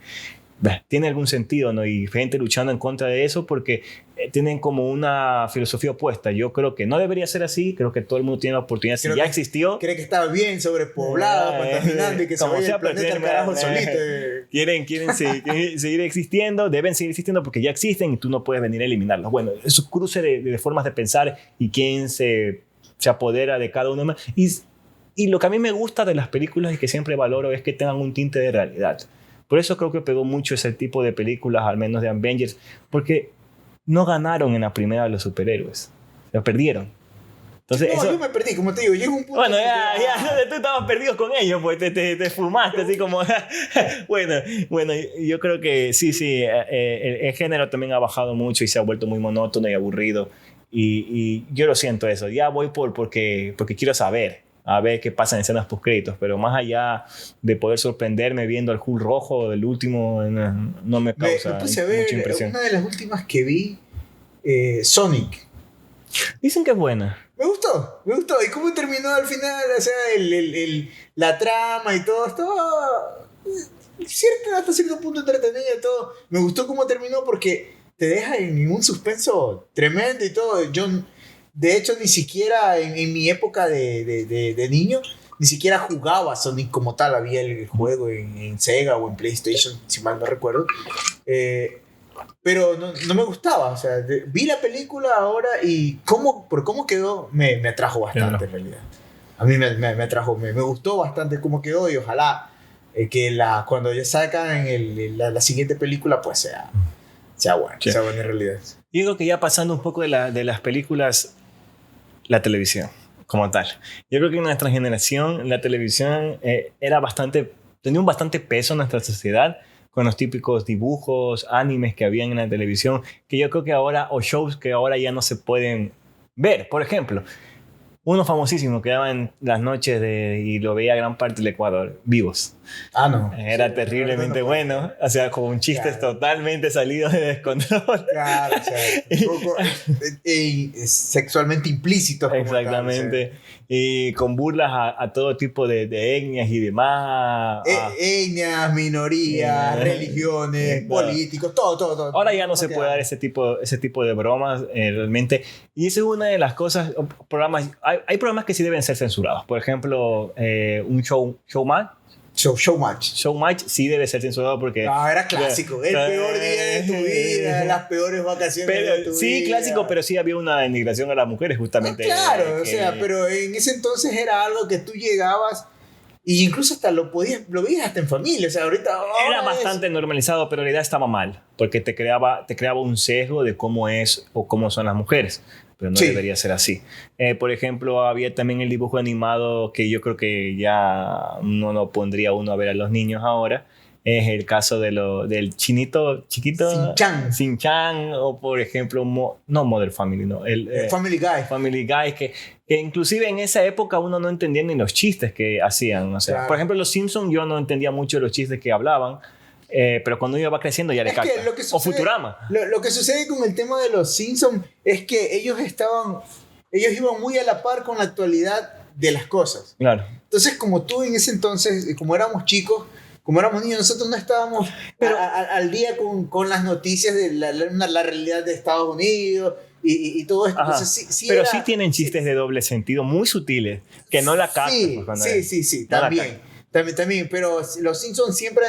Tiene algún sentido, ¿no? Y gente luchando en contra de eso porque tienen como una filosofía opuesta. Yo creo que no debería ser así. Creo que todo el mundo tiene la oportunidad. Si ya existió... Cree que estaba bien sobrepoblado, contaminante, que se vaya el planeta al carajo solito. Quieren seguir existiendo, deben seguir existiendo porque ya existen y tú no puedes venir a eliminarlos. Bueno, es un cruce de formas de pensar y quién se apodera de cada uno más. Y lo que a mí me gusta de las películas y que siempre valoro es que tengan un tinte de realidad. Por eso creo que pegó mucho ese tipo de películas, al menos de Avengers, porque no ganaron en la primera los superhéroes. Lo perdieron. Entonces, No, eso, yo me perdí, como te digo, llega un punto... bueno, en que, tú estabas perdido con ellos, pues te fumaste así como... bueno, yo creo que sí, el género también ha bajado mucho y se ha vuelto muy monótono y aburrido. Y yo lo siento eso. Ya voy porque quiero saber, a ver qué pasa en escenas postcréditos, pero más allá de poder sorprenderme viendo el Hulk rojo del último, no me causa me puse a mucha ver impresión. una de las últimas que vi, Sonic. Dicen que es buena. Me gustó. ¿Y cómo terminó al final? O sea, la trama y todo, estaba hasta cierto punto entretenida y todo. Me gustó cómo terminó porque te deja en un suspenso tremendo y todo. Yo, de hecho, ni siquiera en mi época de niño, ni siquiera jugaba Sonic como tal. Había el juego en Sega o en PlayStation, si mal no recuerdo. Pero no me gustaba, o sea, vi la película ahora y por cómo quedó me atrajo bastante en realidad. A mí me atrajo, me gustó bastante cómo quedó y ojalá que cuando ya sacan la siguiente película pues sea buena, Sí. sea buena en realidad. Yo creo que ya pasando un poco de las películas, la televisión como tal. Yo creo que en nuestra generación la televisión tenía un bastante peso en nuestra sociedad, con los típicos dibujos, animes que habían en la televisión, que yo creo que ahora, o shows que ahora ya no se pueden ver. Por ejemplo, uno famosísimo que daba en las noches y lo veía gran parte del Ecuador, Vivos. Ah, no. Era Sí, terriblemente no, bueno, o sea, con chistes claro. totalmente salidos de descontrol. Claro, o sea, un poco sexualmente implícitos como Exactamente. tal, o sea. Y con burlas a todo tipo de etnias y demás. Etnias, minorías, religiones, Claro. políticos, todo. Ahora ya no se puede dar ese tipo de bromas realmente. Y esa es una de las cosas, hay programas que sí deben ser censurados. Por ejemplo, un showmatch. Showmatch sí debe ser censurado porque... No, era clásico. El peor día de tu vida, las peores vacaciones de tu vida. Sí, clásico, pero sí había una denigración a las mujeres justamente. No, claro, o sea, pero en ese entonces era algo que tú llegabas y incluso hasta lo veías hasta en familia. O sea, ahorita... Era bastante normalizado, pero la idea estaba mal, porque te creaba un sesgo de cómo es o cómo son las mujeres. Pero no debería ser así. Por ejemplo, había también el dibujo animado que yo creo que ya no pondría uno a ver a los niños ahora. Es el caso del chinito chiquito. Shin-Chan. O por ejemplo, no Modern Family, no. Family Guy. Family Guy, que inclusive en esa época uno no entendía ni los chistes que hacían. O sea, claro. Por ejemplo, los Simpsons yo no entendía mucho los chistes que hablaban. Pero cuando uno va creciendo ya le capta. O Futurama. Lo que sucede con el tema de los Simpsons es que ellos iban muy a la par con la actualidad de las cosas. Claro. Entonces, como tú en ese entonces, como éramos chicos, como éramos niños, nosotros no estábamos al día con las noticias de la realidad de Estados Unidos y todo esto. Entonces, pero sí tienen chistes de doble sentido, muy sutiles, que no la captan. Sí, también, pero los Simpsons siempre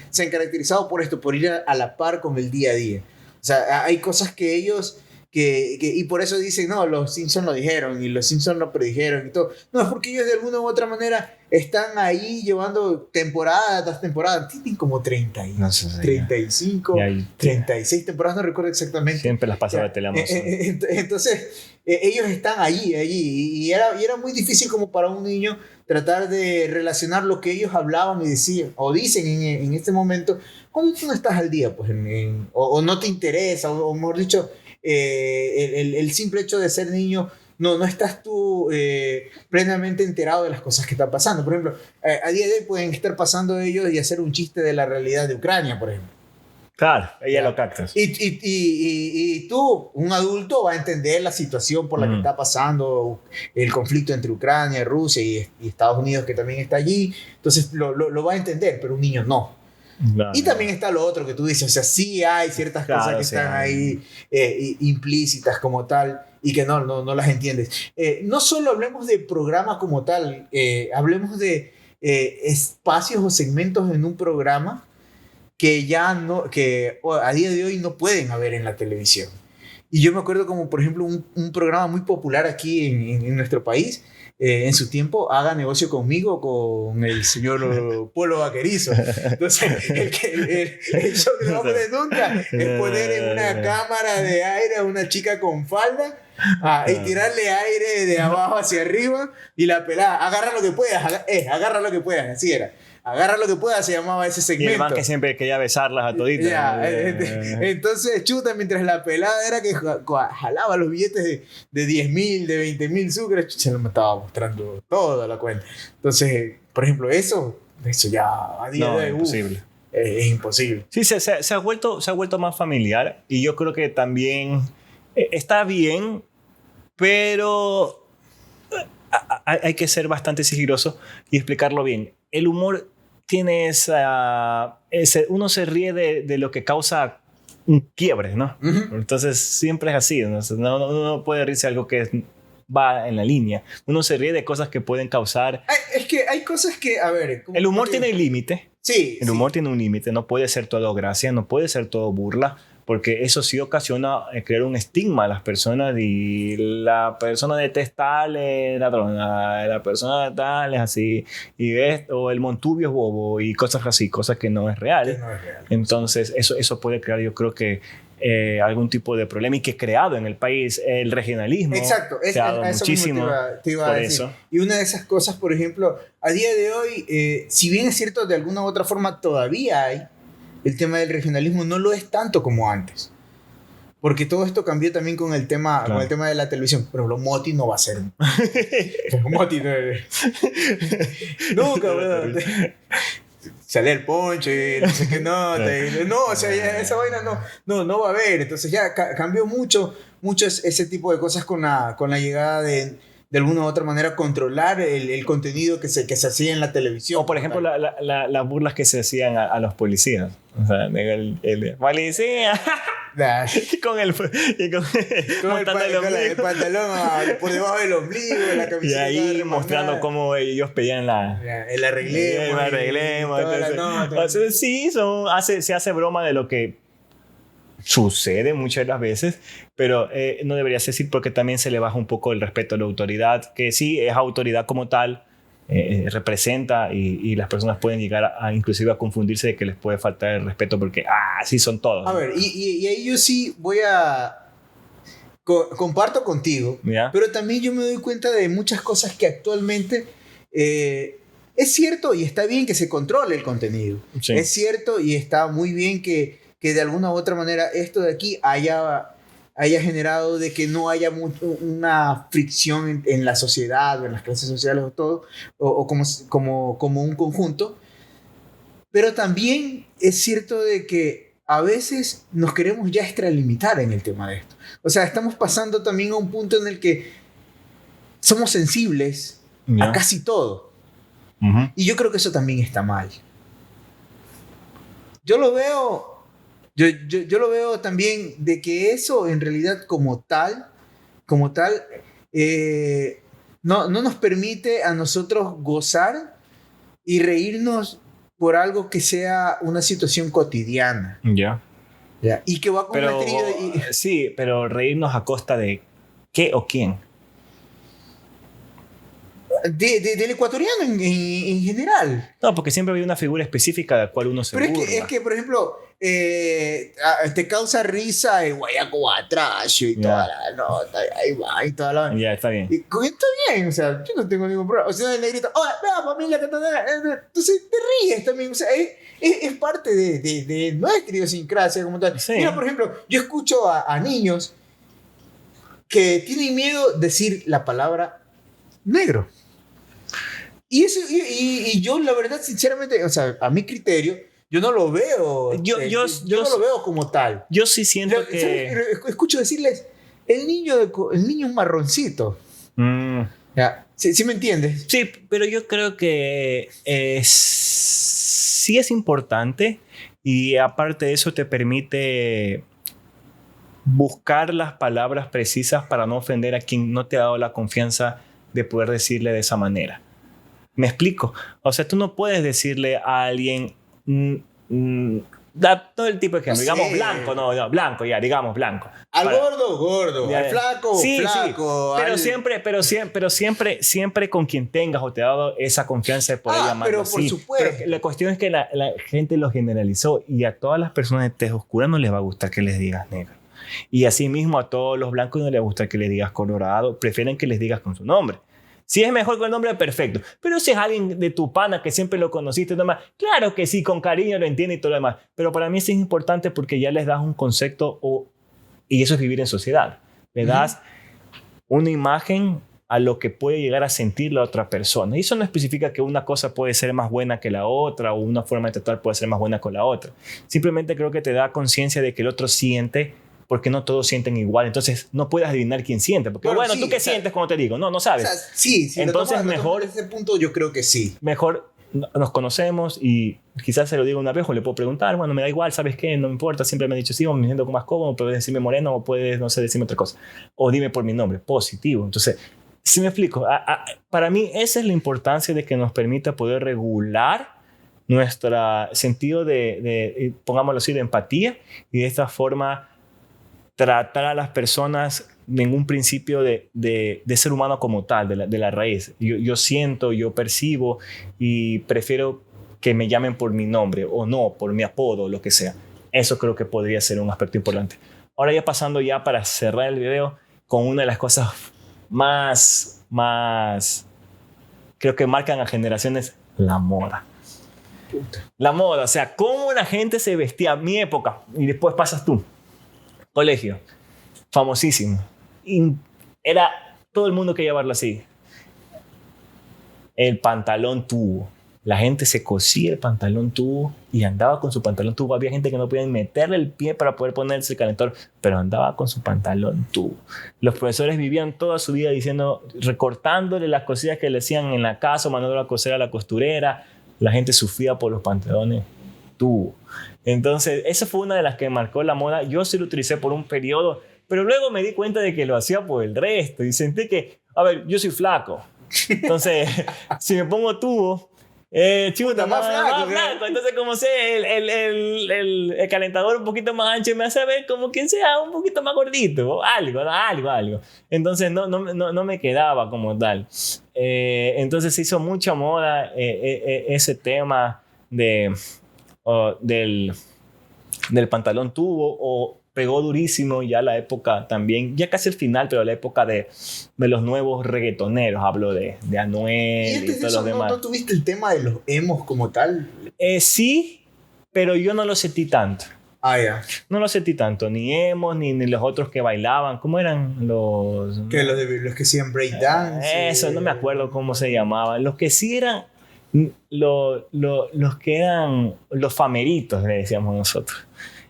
se han caracterizado por esto, por ir a la par con el día a día. O sea, hay cosas que ellos, y por eso dicen, no, los Simpsons lo dijeron, y los Simpsons lo predijeron y todo. No, es porque ellos de alguna u otra manera están ahí llevando temporada tras temporada. Tienen como 35, 36 temporadas, no recuerdo exactamente. Siempre las pasaba de Teleamazon. Entonces, ellos están allí, y era muy difícil como para un niño tratar de relacionar lo que ellos hablaban y decían, o dicen en este momento, cuando tú no estás al día, pues, o no te interesa, o mejor dicho, el simple hecho de ser niño, no estás tú plenamente enterado de las cosas que están pasando. Por ejemplo, a día de hoy pueden estar pasando ellos y hacer un chiste de la realidad de Ucrania, por ejemplo. Claro, ella lo captas. Y tú, un adulto, va a entender la situación por la que está pasando el conflicto entre Ucrania, Rusia y Estados Unidos, que también está allí. Entonces lo va a entender, pero un niño no. Claro. Y también está lo otro que tú dices, o sea, sí hay ciertas cosas que están ahí implícitas como tal y que no las entiendes. No solo hablemos de programa como tal, hablemos de espacios o segmentos en un programa que a día de hoy no pueden haber en la televisión. Y yo me acuerdo como, por ejemplo, un programa muy popular aquí en nuestro país, en su tiempo haga negocio conmigo con el señor Polo Vaquerizo. Entonces, el show que no vamos a poner nunca es poner en una cámara de aire a una chica con falda y tirarle aire de abajo hacia arriba y la pelada, agarra lo que puedas, agarra lo que puedas, así era. Agarra lo que puedas, se llamaba ese segmento. Y el man que siempre quería besarlas a toditas. Entonces, chuta, mientras la pelada era que jalaba los billetes de 10.000, de 20.000 sucres, se me estaba mostrando toda la cuenta. Entonces, por ejemplo, eso ya a día de hoy imposible. Es imposible. Sí, se ha vuelto más familiar y yo creo que también está bien, pero hay que ser bastante sigiloso y explicarlo bien. El humor tiene uno se ríe de lo que causa un quiebre, ¿no? Uh-huh. Entonces siempre es así, ¿no? Uno puede reírse de algo que va en la línea. Uno se ríe de cosas que pueden causar... Es que hay cosas que, a ver... El humor tiene límite. Sí. El humor tiene un límite, no puede ser todo gracia, no puede ser todo burla, porque eso sí ocasiona crear un estigma a las personas y la persona detestable es ladrona, la persona tal es así, o el Montubio es bobo y cosas así, cosas que no es real. Entonces eso puede crear, yo creo que algún tipo de problema y que creado en el país el regionalismo. Exacto, eso muchísimo te iba a decir. Eso. Y una de esas cosas, por ejemplo, a día de hoy, si bien es cierto, de alguna u otra forma todavía hay el tema del regionalismo, no lo es tanto como antes. Porque todo esto cambió también con el tema, claro, con el tema de la televisión. Pero lo Moti no va a ser. Moti no es. Nunca, weón. Sale el poncho y no sé qué nota. No, o sea, ya esa vaina no va a haber. Entonces ya cambió mucho ese tipo de cosas con la llegada de alguna u otra manera controlar el contenido que se hacía en la televisión. O por ejemplo las burlas que se hacían a los policías. O sea, el policía con el pantalón por debajo del ombligo, la camiseta. Y ahí mostrando cómo ellos pedían el arreglemos. Entonces, sí, se hace broma de lo que sucede muchas de las veces, pero no debería ser así porque también se le baja un poco el respeto a la autoridad, que sí es autoridad como tal, representa y las personas pueden llegar inclusive a confundirse de que les puede faltar el respeto porque sí son todos. A ver, y ahí yo sí voy a... comparto contigo, ¿ya? Pero también yo me doy cuenta de muchas cosas que actualmente... es cierto y está bien que se controle el contenido. Sí. Es cierto y está muy bien que de alguna u otra manera esto de aquí haya generado de que no haya una fricción en la sociedad o en las clases sociales o todo, o como un conjunto. Pero también es cierto de que a veces nos queremos ya extralimitar en el tema de esto. O sea, estamos pasando también a un punto en el que somos sensibles a casi todo. Uh-huh. Y yo creo que eso también está mal. Yo lo veo también de que eso en realidad como tal no nos permite a nosotros gozar y reírnos por algo que sea una situación cotidiana. Ya. Y que va con una trío Sí, pero reírnos a costa de ¿qué o quién? Del ecuatoriano en general. No, porque siempre hay una figura específica de la cual uno se burla. Pero es que, por ejemplo, te causa risa el guayaco atrás y toda la nota, ahí va, y toda la... Ya, está bien. Y está bien, o sea, yo no tengo ningún problema. O sea, el negrito, vea, familia, entonces te ríes también, o sea, es parte de nuestra idiosincrasia como tal. Sí. Mira, por ejemplo, yo escucho a niños que tienen miedo de decir la palabra negro. Y eso, y yo, la verdad, sinceramente, o sea, a mi criterio, yo no lo veo. Yo no lo veo como tal. Yo sí siento que... Escucho decirles, el niño es marroncito. ¿Ya? ¿Sí me entiendes? Sí, pero yo creo que sí es importante y aparte de eso te permite buscar las palabras precisas para no ofender a quien no te ha dado la confianza de poder decirle de esa manera. ¿Me explico? O sea, tú no puedes decirle a alguien Da todo el tipo de ejemplo. No Digamos sé. blanco, blanco, ya, digamos blanco. Al Para- gordo, gordo. Ya, Al flaco, sí, flaco. sí, al- siempre con quien tengas o te ha dado esa confianza de poder llamarlo pero por así. supuesto. Pero la cuestión es que la gente lo generalizó y a todas las personas de tez oscura no les va a gustar que les digas negro. Y así mismo a todos los blancos no les gusta que les digas colorado, prefieren que les digas con su nombre. Si es mejor con el nombre, perfecto. Pero si es alguien de tu pana que siempre lo conociste y demás, claro que sí, con cariño lo entiende y todo lo demás. Pero para mí sí es importante porque ya les das un concepto y eso es vivir en sociedad. Le das una imagen a lo que puede llegar a sentir la otra persona. Y eso no especifica que una cosa puede ser más buena que la otra o una forma de tratar puede ser más buena con la otra. Simplemente creo que te da conciencia de que el otro siente, porque no todos sienten igual. Entonces no puedes adivinar quién siente. Porque bueno, sí, ¿tú qué sientes cuando te digo? No sabes. O sea, sí, Entonces mejor desde ese punto yo creo que sí. mejor nos conocemos y quizás se lo digo una vez o le puedo preguntar, bueno, me da igual, ¿sabes qué? No me importa, siempre me han dicho sí, o me siento más cómodo, puedes decirme moreno o puedes, no sé, decirme otra cosa. O dime por mi nombre, positivo. Entonces, si me explico, para mí esa es la importancia de que nos permita poder regular nuestro sentido de, pongámoslo así, de empatía y de esta forma tratar a las personas en un principio de ser humano como tal, de la raíz. Yo siento, yo percibo y prefiero que me llamen por mi nombre o no, por mi apodo, lo que sea. Eso creo que podría ser un aspecto importante. Ahora ya pasando ya para cerrar el video con una de las cosas más creo que marcan a generaciones, la moda. La moda, o sea, cómo la gente se vestía, mi época, y después pasas tú. Colegio, famosísimo. Y era todo el mundo quería llevarlo así. El pantalón tubo. La gente se cosía el pantalón tubo y andaba con su pantalón tubo. Había gente que no podía meterle el pie para poder ponerse el calentor, pero andaba con su pantalón tubo. Los profesores vivían toda su vida diciendo, recortándole las cosillas que le hacían en la casa, mandándolo a coser a la costurera. La gente sufría por los pantalones tubo. Entonces, esa fue una de las que marcó la moda. Yo sí lo utilicé por un periodo, pero luego me di cuenta de que lo hacía por el resto y sentí que, a ver, yo soy flaco. Entonces, si me pongo tubo, chuta, más flaco. Entonces, como sé, el calentador un poquito más ancho me hace ver como quien sea un poquito más gordito, algo. Entonces, no me quedaba como tal. Entonces, se hizo mucha moda ese tema del pantalón tubo, o pegó durísimo ya la época también, ya casi el final, pero la época de los nuevos reggaetoneros, hablo de Anuel y todos los demás. ¿No tuviste el tema de los emos como tal? Sí, pero yo no lo sentí tanto. Ya. No lo sentí tanto, ni emos, ni los otros que bailaban. ¿Cómo eran los? Que los que hacían breakdance. Eso, no me acuerdo cómo se llamaban. Los que sí eran los que eran los fameritos, le decíamos nosotros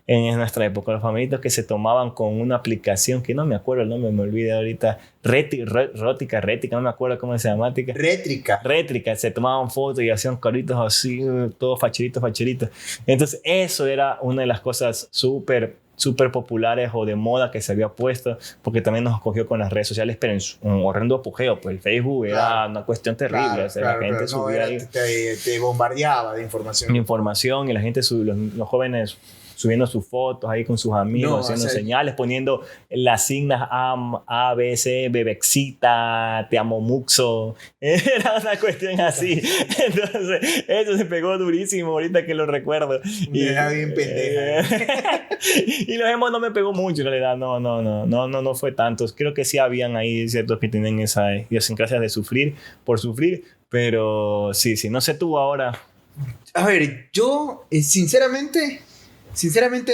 en nuestra época, los fameritos que se tomaban con una aplicación que no me acuerdo el nombre, me olvidé ahorita, Rétrica, no me acuerdo cómo se llama. Rétrica, se tomaban fotos y hacían caritos así, todos facheritos. Entonces eso era una de las cosas súper populares o de moda que se había puesto, porque también nos cogió con las redes sociales, pero en un horrendo apogeo, pues el Facebook era una cuestión terrible, la gente subía ahí te bombardeaba de información. Y la gente, los jóvenes subiendo sus fotos ahí con sus amigos, haciendo señales, poniendo las signas A, B, C, bebexita, te amo muxo. Era una cuestión así. Entonces, eso se pegó durísimo ahorita que lo recuerdo. Y era bien pendeja. Y los emos no me pegó mucho, en realidad. No fue tantos. Creo que sí habían ahí ciertos que tienen esa idiosincrasia de sufrir por sufrir, pero sí, no sé tú ahora. A ver, yo sinceramente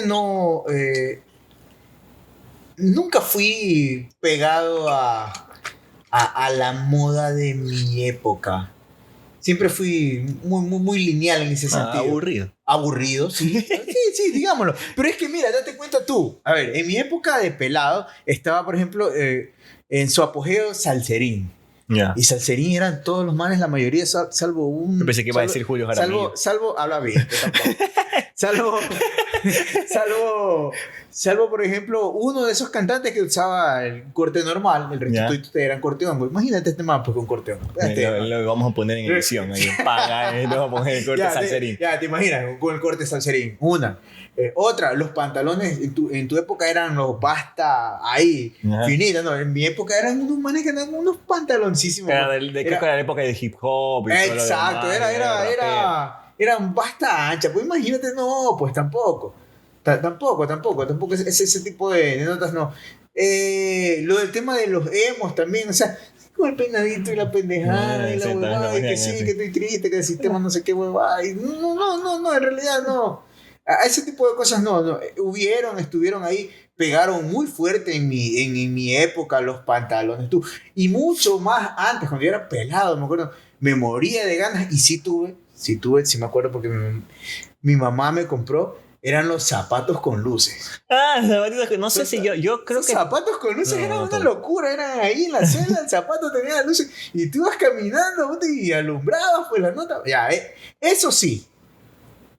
no, nunca fui pegado a la moda de mi época. Siempre fui muy lineal en ese sentido. Aburrido, sí. sí, digámoslo. Pero es que mira, date cuenta tú. A ver, en mi época de pelado estaba, por ejemplo, en su apogeo Salserín. Yeah. Y Salserín eran todos los manes, la mayoría, salvo un... Yo pensé que iba a decir Julio Jaramillo. Salvo habla bien, tampoco. Salvo, por ejemplo, uno de esos cantantes que usaba el corte normal, el resto eran corte hongo. Imagínate este man pues, con corte hongo. Lo vamos a poner en edición. Ahí, paga, lo vamos a poner en el corte salserín. Ya, te imaginas, con el corte salserín. Una. Otra, los pantalones en tu época eran los basta ahí, finitas, ¿no? En mi época eran unos manes que eran unos pantaloncísimos. Creo que era la época de hip hop. Exacto, eran basta ancha. Pues imagínate, no, pues tampoco. Tampoco ese tipo de notas, no. Lo del tema de los emos también, o sea, con el peinadito y la pendejada y la huevada, y que sí, que estoy triste, que el sistema no sé qué huevada. No, en realidad no. A ese tipo de cosas no. Estuvieron ahí, pegaron muy fuerte en mi época los pantalones. Y mucho más antes, cuando yo era pelado, me acuerdo, me moría de ganas y sí me acuerdo porque mi mamá me compró. Eran los zapatos con luces. Zapatitos que no sé si yo creo que... Zapatos con luces eran una locura. Eran ahí en la celda, el zapato tenía luces. Y tú ibas caminando y alumbrabas pues la nota. Ya, eso sí.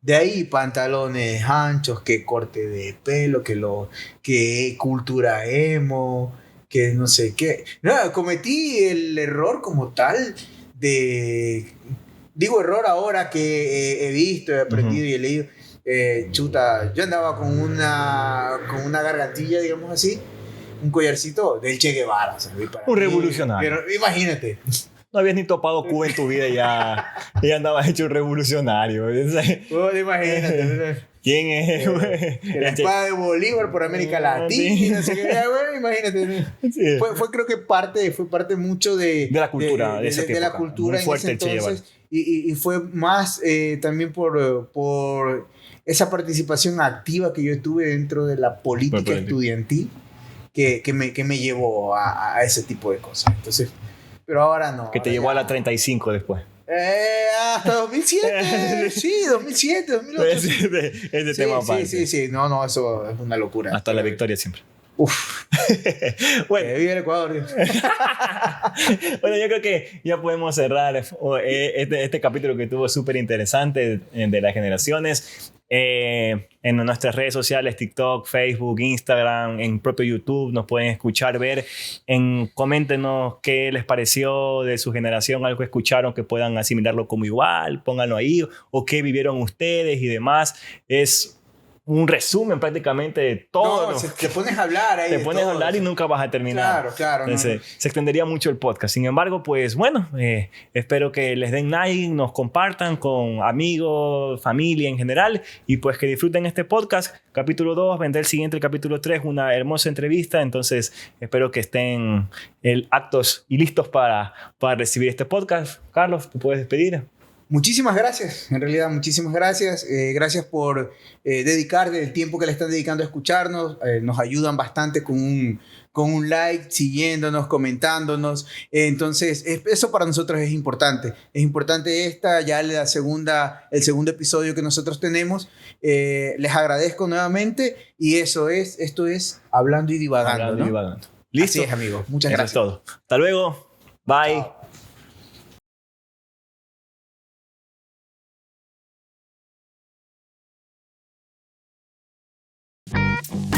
De ahí pantalones anchos, que corte de pelo, que cultura emo, que no sé qué. No, cometí el error como tal de... Digo error ahora que he visto, he aprendido y he leído. Yo andaba con una gargantilla, digamos así, un collarcito del Che Guevara. ¿Sabes? Un revolucionario. Pero imagínate. No habías ni topado Cuba en tu vida y ya andabas hecho un revolucionario. Imagínate. ¿Quién es? La espada de Bolívar por América Latina. No sé qué, imagínate. Sí. Fue creo que fue parte mucho de la cultura. De la cultura muy fuerte en ese entonces. Y fue más también por esa participación activa que yo tuve dentro de la política estudiantil que me llevó a ese tipo de cosas. Entonces, pero ahora no. Que te llevó a la 35 después. Hasta 2007. Sí, 2007, 2008. Ese tema aparte. Sí. No, eso es una locura. Hasta la victoria siempre. Uf. Bueno. Viva el Ecuador, Dios. Bueno, yo creo que ya podemos cerrar este capítulo que estuvo súper interesante de las generaciones. En nuestras redes sociales, TikTok, Facebook, Instagram, en propio YouTube, nos pueden escuchar, ver. Coméntenos qué les pareció de su generación, algo que escucharon que puedan asimilarlo como igual, pónganlo ahí, o qué vivieron ustedes y demás. Es un resumen prácticamente de todo. No, te pones a hablar ahí. Te pones a hablar y nunca vas a terminar. Claro. Entonces, se extendería mucho el podcast. Sin embargo, pues bueno, espero que les den like, nos compartan con amigos, familia en general, y pues que disfruten este podcast. Capítulo 2, vendrá el siguiente, el capítulo 3, una hermosa entrevista. Entonces, espero que estén aptos y listos para recibir este podcast. Carlos, ¿te puedes despedir? Muchísimas gracias, en realidad muchísimas gracias. Gracias por dedicar el tiempo que le están dedicando a escucharnos. Nos ayudan bastante con un like, siguiéndonos, comentándonos. Entonces, eso para nosotros es importante. Es importante el segundo episodio que nosotros tenemos. Les agradezco nuevamente y esto es Hablando y Divagando. Hablando y Divagando. Listo. Así es, amigos. Muchas gracias. Eso es todo. Hasta luego. Bye. Chao.